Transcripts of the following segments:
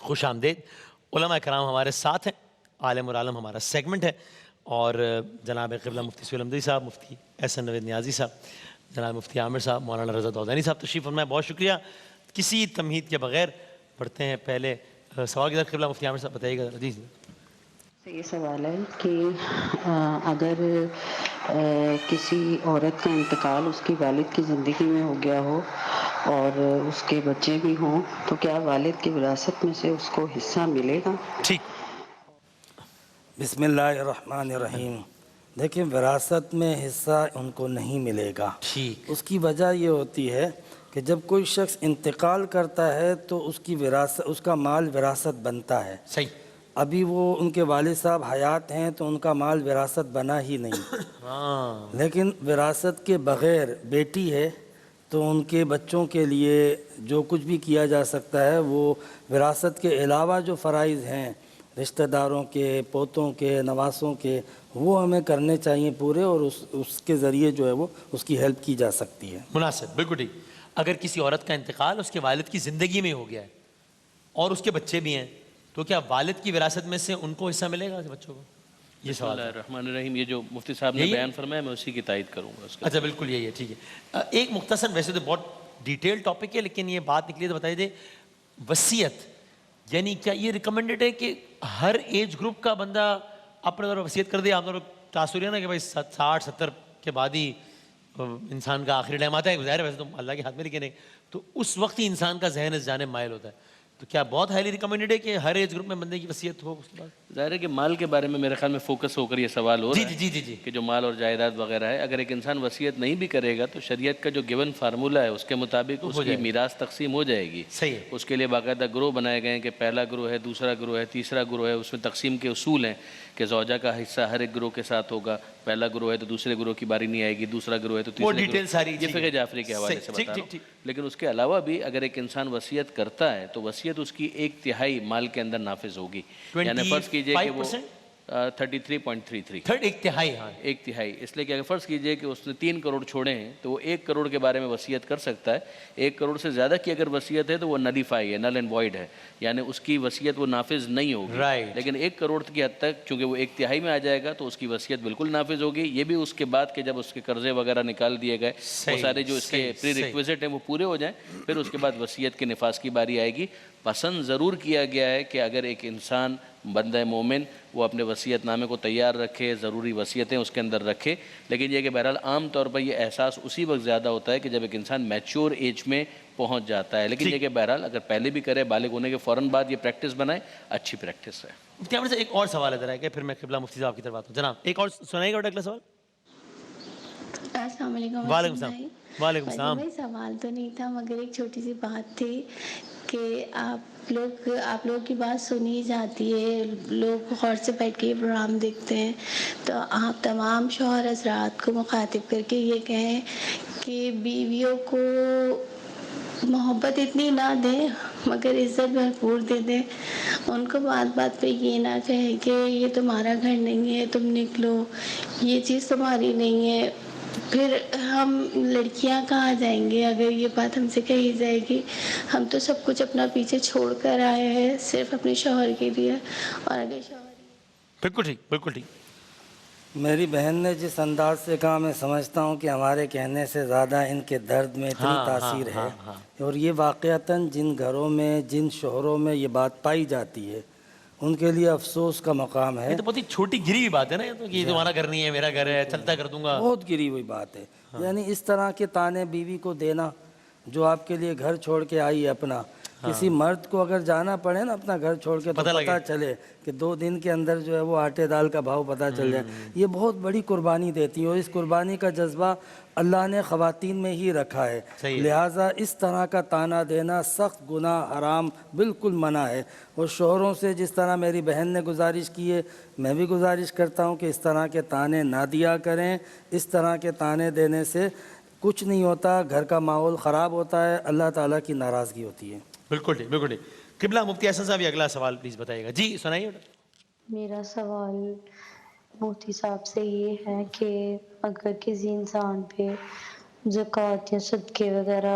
خوش آمدید. علماء کرام ہمارے ساتھ ہیں. عالم العالم ہمارا سیگمنٹ ہے اور جناب قبلہ مفتی سہیل احمدی صاحب, مفتی احسن نوید نیازی صاحب, جناب مفتی عامر صاحب, مولانا رضا دودانی صاحب تشریف فرمائے. بہت شکریہ. کسی تمہید کے بغیر پڑھتے ہیں پہلے سوال کی طرف. قبلہ مفتی عامر صاحب بتائیے گا. جی یہ سوال ہے کہ اگر کسی عورت کا انتقال اس کی والد کی زندگی میں ہو گیا ہو اور اس کے بچے بھی ہوں تو کیا والد کی وراثت میں سے اس کو حصہ ملے گا؟ ٹھیک. بسم اللہ الرحمن الرحیم. دیکھیں, وراثت میں حصہ ان کو نہیں ملے گا. ٹھیک. اس کی وجہ یہ ہوتی ہے کہ جب کوئی شخص انتقال کرتا ہے تو اس کی وراثت, اس کا مال وراثت بنتا ہے. صحیح. ابھی وہ ان کے والد صاحب حیات ہیں تو ان کا مال وراثت بنا ہی نہیں. ہاں. لیکن وراثت کے بغیر بیٹی ہے تو ان کے بچوں کے لیے جو کچھ بھی کیا جا سکتا ہے وہ وراثت کے علاوہ جو فرائض ہیں رشتہ داروں کے, پوتوں کے, نواسوں کے, وہ ہمیں کرنے چاہیے پورے, اور اس کے ذریعے جو ہے وہ اس کی ہیلپ کی جا سکتی ہے. مناسب, بالکل ٹھیک. اگر کسی عورت کا انتقال اس کے والد کی زندگی میں ہو گیا ہے اور اس کے بچے بھی ہیں تو کیا والد کی وراثت میں سے ان کو حصہ ملے گا بچوں کو؟ یہ بسم سوال اللہ ہے. الرحمن الرحیم. یہ جو مفتی صاحب نے بیان فرمایا میں اسی کی تائید کروں گا. اچھا بالکل یہی ہے. ٹھیک ہے. ایک مختصر, ویسے تو بہت ڈیٹیل ٹاپک ہے لیکن یہ بات نکلی تو بتائی دے. وصیت یعنی کیا یہ ریکمینڈڈ ہے کہ ہر ایج گروپ کا بندہ اپنے طور پر وصیت کر دے؟ آپ طور پر تاثر ہے نا کہ بھائی 60-70 کے بعد ہی انسان کا آخری ٹائم آتا ہے. ظاہر ہے ویسے تو اللہ کے ہاتھ میں, لیکن نہیں تو اس وقت ہی انسان کا ذہن اس جانب مائل ہوتا ہے. تو کیا بہت ہائیلی ریکمینڈڈ ہے کہ ہر ایج گروپ میں بندے کی وصیت ہو اس کے بعد؟ ظاہر ہے کہ مال کے بارے میں میرے خیال میں فوکس ہو کر یہ سوال ہو رہا ہے. جی جی جی. کہ جو مال اور جائیداد وغیرہ ہے, اگر ایک انسان وصیت نہیں بھی کرے گا تو شریعت کا جو گیون فارمولہ ہے اس کے مطابق اس کی میراث تقسیم ہو جائے گی. صحیح ہے. اس کے لیے باقاعدہ گروہ بنائے گئے ہیں کہ پہلا گروہ ہے, دوسرا گروہ ہے, تیسرا گروہ ہے. اس میں تقسیم کے اصول ہیں کہ زوجہ کا حصہ ہر ایک گروہ کے ساتھ ہوگا. پہلا گروہ ہے تو دوسرے گروہ کی باری نہیں آئے گی, دوسرا گروہ ہے تو تیسرے گروہ. یہ فقہ جعفری کے حوالے سے بتا رہا ہوں. لیکن اس کے علاوہ بھی اگر ایک انسان وصیت کرتا ہے تو وصیت اس کی 1/3 مال کے اندر نافذ ہوگی. یعنی فرض کیجئے کہ وہ 33.33 1/3. ہاں, 1/3. اس لیے کہ اگر فرض کیجئے کہ اس نے 3 کروڑ چھوڑے ہیں تو وہ 1 کروڑ کے بارے میں وصیت کر سکتا ہے. 1 کروڑ سے زیادہ کی اگر وصیت ہے تو وہ نلیفائی ہے, نل اینڈ وائڈ ہے, یعنی اس کی وصیت وہ نافذ نہیں ہوگی. لیکن 1 کروڑ کی حد تک چونکہ وہ 1/3 میں آ جائے گا تو اس کی وصیت بالکل نافذ ہوگی. یہ بھی اس کے بعد کہ جب اس کے قرضے وغیرہ نکال دیے گئے, وہ سارے جو اس کے پری ریکویزٹ ہیں وہ پورے ہو جائیں, پھر اس کے بعد وصیت کے نفاذ کی باری آئے گی. پسند ضرور کیا گیا ہے کہ اگر ایک انسان بندہ مومن وہ اپنے وصیت نامے کو تیار رکھے, ضروری وصیتیں اس کے اندر رکھے. لیکن یہ کہ بہرحال عام طور پر یہ احساس اسی وقت زیادہ ہوتا ہے کہ جب ایک انسان میچور ایج میں پہنچ جاتا ہے. لیکن یہ کہ بہرحال اگر پہلے بھی کرے, بالغ ہونے کے فوراً بعد یہ پریکٹس بنائے, اچھی پریکٹس ہے. مفتی عامر صاحب ایک اور سوال ہے ذرا کہ پھر میں قبلہ مفتی صاحب کی طرف آتا ہوں. جناب ایک اور سنائیے گا اگلا سوال. السلام علیکم. وعلیکم السلام. وعلیکم السلام. بھائی سوال تو نہیں تھا مگر ایک چھوٹی سی بات تھی کہ آپ لوگوں کی بات سنی جاتی ہے, لوگ غور سے بیٹھ کے یہ پروگرام دیکھتے ہیں, تو آپ تمام شوہر حضرات کو مخاطب کر کے یہ کہیں کہ بیویوں کو محبت اتنی نہ دیں مگر عزت بھرپور دے دیں. ان کو بات بات پہ یہ نہ کہیں کہ یہ تمہارا گھر نہیں ہے, تم نکلو, یہ چیز تمہاری نہیں ہے. پھر ہم لڑکیاں کہاں جائیں گے اگر یہ بات ہم سے کہی جائے گی؟ ہم تو سب کچھ اپنا پیچھے چھوڑ کر آئے ہیں صرف اپنے شوہر کے لیے, اور اگر شوہر بالکل ٹھیک, بالکل ٹھیک. میری بہن نے جس انداز سے کہا میں سمجھتا ہوں کہ ہمارے کہنے سے زیادہ ان کے درد میں اتنی تاثیر ہے. اور یہ واقعتاً جن گھروں میں, جن شوہروں میں یہ بات پائی جاتی ہے ان کے لیے افسوس کا مقام ہے. یہ تو بہت ہی چھوٹی گری ہوئی بات ہے نا, کہ یہ تمہارا گھر نہیں ہے, میرا گھر ہے, چلتا کر دوں گا. بہت گری ہوئی بات ہے. یعنی اس طرح کے تانے بیوی کو دینا جو آپ کے لیے گھر چھوڑ کے آئی ہے اپنا. کسی مرد کو اگر جانا پڑے نا اپنا گھر چھوڑ کے تو پتہ چلے کہ 2 دن کے اندر جو ہے وہ آٹے دال کا بھاؤ پتہ چل جائے, یہ بہت بڑی قربانی دیتی ہے. اور اس قربانی کا جذبہ اللہ نے خواتین میں ہی رکھا ہے. لہٰذا اس طرح کا تانا دینا سخت گناہ, حرام, بالکل منع ہے. اور شوہروں سے جس طرح میری بہن نے گزارش کی ہے, میں بھی گزارش کرتا ہوں کہ اس طرح کے تانے نہ دیا کریں. اس طرح کے تانے دینے سے کچھ نہیں ہوتا, گھر کا ماحول خراب ہوتا ہے, اللہ تعالیٰ کی ناراضگی ہوتی ہے. بالکل ٹھیک, بالکل ٹھیک. قبلہ مفتی احسن صاحب یہ اگلا سوال پلیز بتائیے گا. جی سنائیے. میرا سوال مفتی صاحب سے یہ ہے کہ اگر کسی انسان پہ زکوٰۃ یا صدقے وغیرہ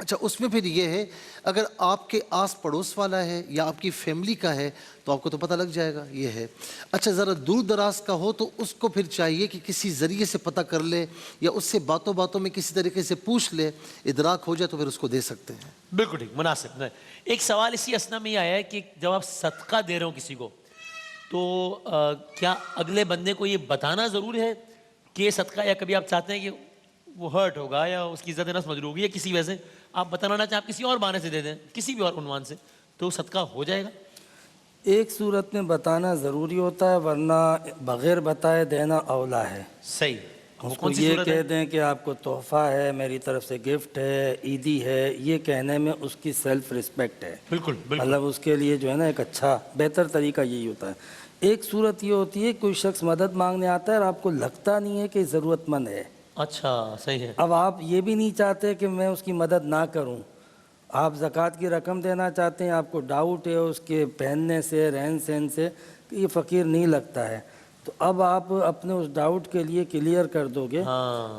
اچھا اس میں پھر یہ ہے اگر آپ کے آس پڑوس والا ہے یا آپ کی فیملی کا ہے تو آپ کو تو پتہ لگ جائے گا یہ ہے. اچھا ذرا دور دراز کا ہو تو اس کو پھر چاہیے کہ کسی ذریعے سے پتہ کر لے یا اس سے باتوں باتوں میں کسی طریقے سے پوچھ لے, ادراک ہو جائے تو پھر اس کو دے سکتے ہیں. بالکل ٹھیک, مناسب. ایک سوال اسی اسنا میں یہ آیا ہے کہ جب آپ صدقہ دے رہے ہو کسی کو تو کیا اگلے بندے کو یہ بتانا ضرور ہے کہ یہ صدقہ, یا کبھی آپ چاہتے ہیں کہ وہ ہرٹ ہوگا یا اس کی عزت نفس مجروح ہوگی یا کسی وجہ سے آپ بتانا نہ چاہیں, آپ کسی اور بہانے سے دے دیں, کسی بھی اور عنوان سے, تو صدقہ ہو جائے گا؟ ایک صورت میں بتانا ضروری ہوتا ہے, ورنہ بغیر بتائے دینا اولا ہے. صحیح. اس کو یہ کہہ دیں کہ آپ کو تحفہ ہے, میری طرف سے گفٹ ہے, عیدی ہے, یہ کہنے میں اس کی سیلف رسپیکٹ ہے. بالکل بالکل. مطلب اس کے لیے جو ہے نا ایک اچھا بہتر طریقہ یہی ہوتا ہے. ایک صورت یہ ہوتی ہے کوئی شخص مدد مانگنے آتا ہے اور آپ کو لگتا نہیں ہے کہ ضرورت مند ہے. اچھا صحیح ہے. اب آپ یہ بھی نہیں چاہتے کہ میں اس کی مدد نہ کروں, آپ زکوٰۃ کی رقم دینا چاہتے ہیں, آپ کو ڈاؤٹ ہے اس کے پہننے سے, رہن سہن سے کہ یہ فقیر نہیں لگتا ہے, تو اب آپ اپنے اس ڈاؤٹ کے لیے کلیئر کر دو گے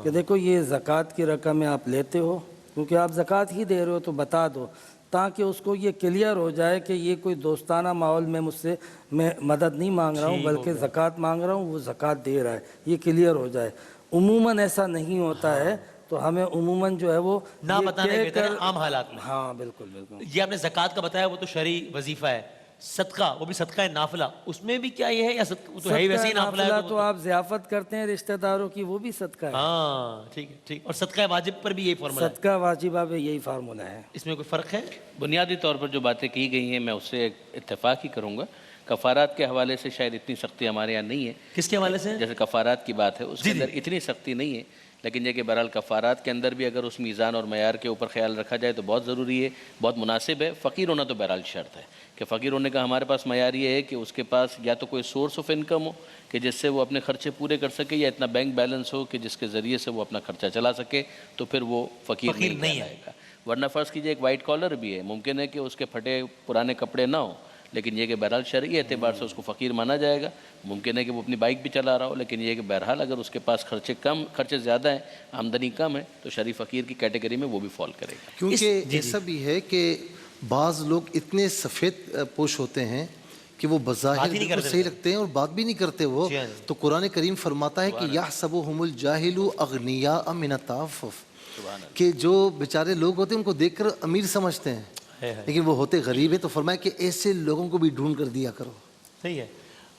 کہ دیکھو یہ زکوٰۃ کی رقم آپ لیتے ہو, کیونکہ آپ زکوٰۃ ہی دے رہے ہو, تو بتا دو تاکہ اس کو یہ کلیئر ہو جائے کہ یہ کوئی دوستانہ ماحول میں مجھ سے میں مدد نہیں مانگ رہا ہوں بلکہ زکوٰۃ مانگ رہا ہوں, وہ زکوٰۃ دے رہا ہے, یہ کلیئر ہو جائے. عموماً ایسا نہیں ہوتا ہے, تو ہمیں عموماً جو ہے وہ نہ بتانا بہتر ہے عام حالات میں. ہاں بالکل بالکل. یہ آپ نے زکوٰۃ کا بتایا, وہ تو شرعی وظیفہ ہے. صدقہ, وہ بھی صدقہ نافلہ, اس میں بھی کیا یہ ہے یا وہ تو ہے ہی ویسے ہی نافلہ ہے؟ تو آپ ضیافت کرتے ہیں رشتہ داروں کی, وہ بھی صدقہ ہے. ہاں ٹھیک ہے ٹھیک. اور صدقہ واجب پر بھی یہی فارمولا ہے؟ صدقہ واجبہ پہ یہی فارمولا ہے. اس میں کوئی فرق ہے؟ بنیادی طور پر جو باتیں کی گئی ہیں میں اس سے اتفاق ہی کروں گا. کفارات کے حوالے سے شاید اتنی سختی ہمارے یہاں نہیں ہے. کس کے حوالے سے؟ جیسے کفارات کی بات ہے, اس کے اندر اتنی سختی نہیں ہے, لیکن یہ کہ بہرحال کفارات کے اندر بھی اگر اس میزان اور معیار کے اوپر خیال رکھا جائے تو بہت ضروری ہے, بہت مناسب ہے. فقیر ہونا تو بہرحال شرط ہے کہ فقیر ہونے کا ہمارے پاس معیار یہ ہے کہ اس کے پاس یا تو کوئی سورس آف انکم ہو کہ جس سے وہ اپنے خرچے پورے کر سکے, یا اتنا بینک بیلنس ہو کہ جس کے ذریعے سے وہ اپنا خرچہ چلا سکے, تو پھر وہ فقیر نہیں آئے گا. ورنہ فرض کیجیے ایک وائٹ کالر بھی ہے, ممکن ہے کہ اس کے پھٹے پرانے کپڑے نہ ہوں, لیکن یہ کہ بہرحال شرعی اعتبار سے اس کو فقیر مانا جائے گا. ممکن ہے کہ وہ اپنی بائک بھی چلا رہا ہو, لیکن یہ کہ بہرحال اگر اس کے پاس خرچے زیادہ ہیں, آمدنی کم ہے, تو شرعی فقیر کی کیٹیگری میں وہ بھی فال کرے گا. کیونکہ ایسا بھی ہے کہ بعض لوگ اتنے سفید پوش ہوتے ہیں کہ وہ بظاہر بالکل صحیح لگتے ہیں اور بات بھی نہیں کرتے وہ. تو قرآن کریم فرماتا ہے کہ یحسبهم الجاہل اغنیاء من التعفف, کہ جو بیچارے لوگ ہوتے ہیں ان کو دیکھ کر امیر سمجھتے ہیں لیکن وہ ہوتے غریب ہیں. تو فرمایا کہ ایسے لوگوں کو بھی ڈھونڈ کر دیا کرو. صحیح ہے.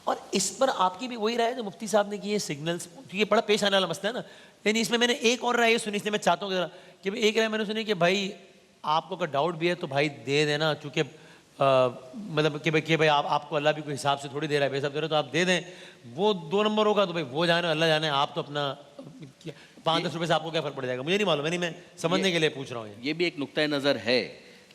اور اس پر آپ کی بھی وہی رائے جو مفتی صاحب نے کی ہے سگنلز, یہ بڑا پیش آنے والا مسئلہ ہے نا. یعنی اس میں میں نے ایک اور رائے سنی, اس لیے میں چاہتا ہوں کہ ایک رائے میں نے سنی کہ بھائی آپ کو اگر ڈاؤٹ بھی ہے تو بھائی دے دینا, چونکہ مطلب کہ بھائی آپ کو اللہ بھی کوئی حساب سے تھوڑی دے رہا ہے, بے حساب دے رہا ہے, تو آپ دے دیں. وہ 2 نمبر ہوگا تو بھائی وہ جانے, اللہ جانے, آپ تو اپنا 5-10 روپے سے آپ کو کیا فرق پڑ جائے گا, مجھے نہیں معلوم, میں سمجھنے کے لیے پوچھ رہا ہوں. یہ بھی ایک نقطۂ نظر ہے,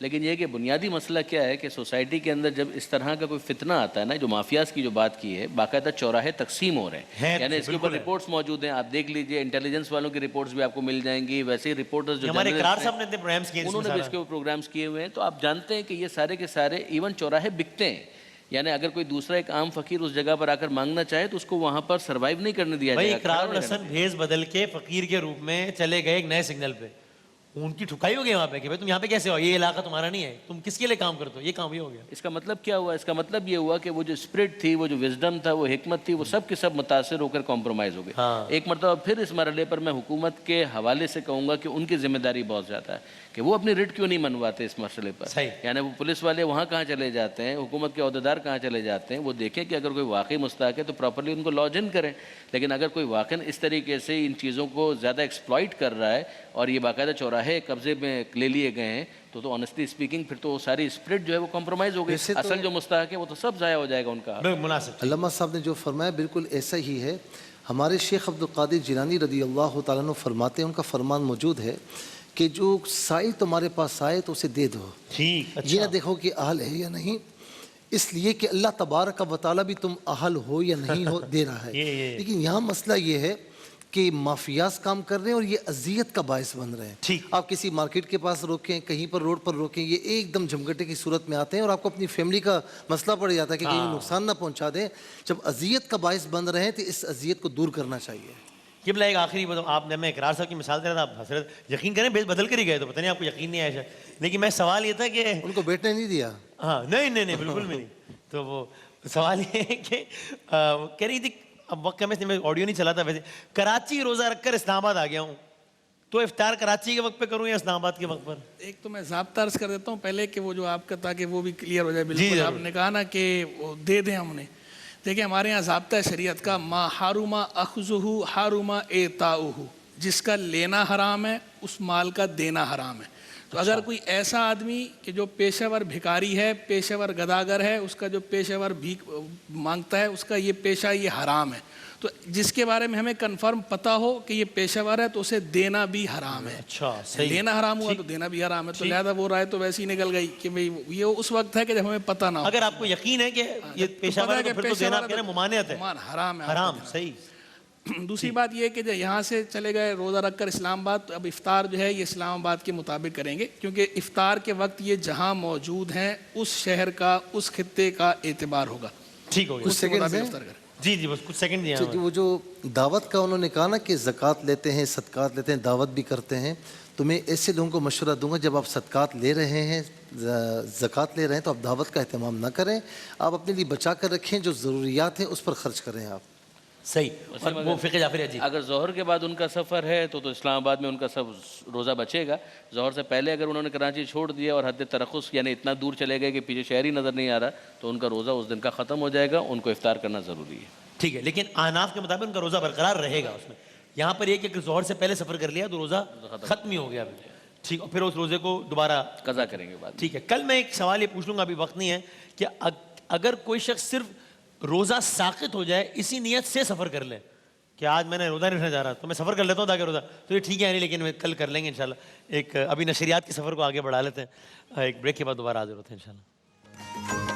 لیکن یہ کہ بنیادی مسئلہ کیا ہے کہ سوسائٹی کے اندر جب اس طرح کا کوئی فتنہ آتا ہے نا, جو مافیاز کی جو بات کی ہے, باقاعدہ چوراہے تقسیم ہو رہے ہیں, یعنی اس کے اوپر رپورٹس موجود ہیں, آپ دیکھ لیجئے, انٹیلیجنس والوں کی رپورٹس بھی آپ کو مل جائیں گی, ویسے ہی رپورٹرز جو ہمارے اقرار صاحب نے پروگرامز کیے, انہوں نے بھی اس کے اوپر پروگرامز کیے ہوئے ہیں. تو آپ جانتے ہیں کہ یہ سارے کے سارے ایون چوراہے بکتے ہیں, یعنی اگر کوئی دوسرا ایک عام فقیر اس جگہ پر آ کر مانگنا چاہے تو اس کو وہاں پر سروائیو نہیں کرنے دیا جائے گا. اقرار الحسن بھیس بدل کے فقیر کے روپ میں چلے گئے ایک نئے سگنل پہ, ان کی ٹھکائی ہو گئی وہاں پہ کہ بھائی تم یہاں پہ کیسے ہو, یہ علاقہ تمہارا نہیں ہے, تم کس کے لیے کام کرتے ہو, یہ کام یہ ہو گیا. اس کا مطلب کیا ہوا؟ اس کا مطلب یہ ہوا کہ وہ جو اسپرٹ تھی, وہ جو وزڈم تھا, وہ حکمت تھی, وہ سب کے سب متاثر ہو کر کمپرومائز ہو گئے. ایک مرتبہ پھر اس مرحلے پر میں حکومت کے حوالے سے کہوں گا کہ ان کی ذمہ داری بہت زیادہ ہے کہ وہ اپنی رٹ کیوں نہیں منواتے اس مسئلے پر. یعنی وہ پولیس والے وہاں کہاں چلے جاتے ہیں, حکومت کے عہدیدار کہاں چلے جاتے ہیں, وہ دیکھیں کہ اگر کوئی واقعی مستحق ہے تو پراپرلی ان کو لاج ان کریں. لیکن اگر کوئی واقعی اس طریقے سے ان چیزوں کو زیادہ ایکسپلائٹ کر رہا ہے اور یہ باقاعدہ چوراہے قبضے میں لے لیے گئے ہیں, تو آنیسٹلی اسپیکنگ پھر تو ساری اسپرٹ جو ہے وہ کمپرومائز ہو گئی. اصل جو مستحق ہے وہ تو سب ضائع ہو جائے گا ان کا. مناسب. علامہ صاحب نے جو فرمایا بالکل ایسا ہی ہے. ہمارے شیخ عبدالقادر جیلانی رضی اللہ تعالیٰ عنہ فرماتے ہیں, ان کا فرمان موجود ہے کہ جو سائل تمہارے پاس آئے تو اسے دے دو, یہ نہ دیکھو کہ اہل ہے یا نہیں, اس لیے کہ اللہ تبارک و تعالیٰ بھی تم اہل ہو یا نہیں ہو دے رہا ہے. لیکن یہاں مسئلہ یہ ہے کہ مافیاز کام کر رہے ہیں اور یہ اذیت کا باعث بن رہے ہیں. آپ کسی مارکیٹ کے پاس روکیں, کہیں پر روڈ پر روکیں, یہ ایک دم جھمگٹے کی صورت میں آتے ہیں اور آپ کو اپنی فیملی کا مسئلہ پڑ جاتا ہے کہ کہیں نقصان نہ پہنچا دیں. جب اذیت کا باعث بن رہے ہیں تو اس اذیت کو دور کرنا چاہیے. قبلہ ایک آخری بات، آپ نے میں اقرار صاحب کی مثال دے رہا تھا، آپ حضرت یقین کریں بیس بدل کر ہی گئے تو پتہ نہیں آپ کو یقین نہیں آیا شاید، لیکن میں سوال یہ تھا کہ ان کو بیٹنے نہیں دیا؟ ہاں نہیں بالکل بھی نہیں. تو وہ سوال یہ ہے کہ کہہ رہی تھی، اب وقت میں آڈیو نہیں چلا تھا ویسے، کراچی روزہ رکھ کر اسلام آباد آ گیا ہوں، تو افطار کراچی کے وقت پہ کروں یا اسلام آباد کے وقت پر؟ ایک تو میں ضابطہ عرض کر دیتا ہوں پہلے کہ وہ جو آپ کا تاکہ وہ بھی کلیئر ہو جائے بالکل. آپ نے کہا نا کہ وہ دے دیں ہم نے، دیکھیں ہمارے یہاں ضابطہ شریعت کا ما حرما اخذہ حرما اعطاؤہ، جس کا لینا حرام ہے اس مال کا دینا حرام ہے. تو اگر کوئی ایسا آدمی کہ جو پیشہ ور بھکاری ہے، پیشہ ور گداگر ہے، اس کا جو پیشہ ور بھیک مانگتا ہے، اس کا یہ پیشہ یہ حرام ہے. تو جس کے بارے میں ہمیں کنفرم پتہ ہو کہ یہ پیشہ ور ہے تو اسے دینا بھی حرام ہے. اچھا صحیح، لینا حرام ہوا تو دینا بھی حرام ہے. تو لہذا وہ رائے تو ویسی نکل گئی کہ بھئی یہ اس وقت ہے کہ جب ہمیں پتہ نہ ہو. اگر آپ کو یقین ہے کہ یہ پیشہ ور ہے تو پھر تو دینا آپ کہہ رہے ہیں ممانعت ہے، حرام ہے. حرام. صحیح. دوسری بات یہ کہ جب یہاں سے چلے گئے روزہ رکھ کر اسلام آباد، تو اب افطار جو ہے یہ اسلام آباد کے مطابق کریں گے، کیونکہ افطار کے وقت یہ جہاں موجود ہیں اس شہر کا اس خطے کا اعتبار ہوگا. ٹھیک ہو گیا. کچھ سیکنڈ ہیں جی بس کچھ سیکنڈ دیا. وہ جو دعوت کا انہوں نے کہا نا کہ زکوٰۃ لیتے ہیں، صدقات لیتے ہیں، دعوت بھی کرتے ہیں، تو میں ایسے لوگوں کو مشورہ دوں گا جب آپ صدقات لے رہے ہیں، زکوٰۃ لے رہے ہیں، تو آپ دعوت کا اہتمام نہ کریں، آپ اپنے لیے بچا کر رکھیں، جو ضروریات ہیں اس پر خرچ کریں آپ. صحیح. اور وہ فقہ جعفری عجیب، اگر ظہر کے بعد ان کا سفر ہے تو اسلام آباد میں ان کا سب روزہ بچے گا. ظہر سے پہلے اگر انہوں نے کراچی چھوڑ دیا اور حد ترخص یعنی اتنا دور چلے گئے کہ پیچھے شہر ہی نظر نہیں آ رہا، تو ان کا روزہ اس دن کا ختم ہو جائے گا. ان کو افطار کرنا ضروری ہے. ٹھیک ہے. لیکن احناف کے مطابق ان کا روزہ برقرار رہے گا. اس میں یہاں پر یہ کہ اگر ظہر سے پہلے سفر کر لیا تو روزہ ختم ہی ہو گیا. ٹھیک. اور پھر اس روزے کو دوبارہ قضا کریں گے بعد. ٹھیک ہے. کل میں ایک سوال یہ پوچھ لوں گا، ابھی وقت نہیں ہے، کہ اگر کوئی شخص صرف روزہ ساقط ہو جائے اسی نیت سے سفر کر لے کہ آج میں نے روزہ نہیں رکھنے جا رہا تو میں سفر کر لیتا ہوں تاکہ روزہ، تو یہ ٹھیک ہے نہیں، لیکن کل کر لیں گے انشاءاللہ. ایک ابھی نشریات کے سفر کو آگے بڑھا لیتے ہیں، ایک بریک کے بعد دوبارہ حاضر ہوتے ہیں انشاءاللہ.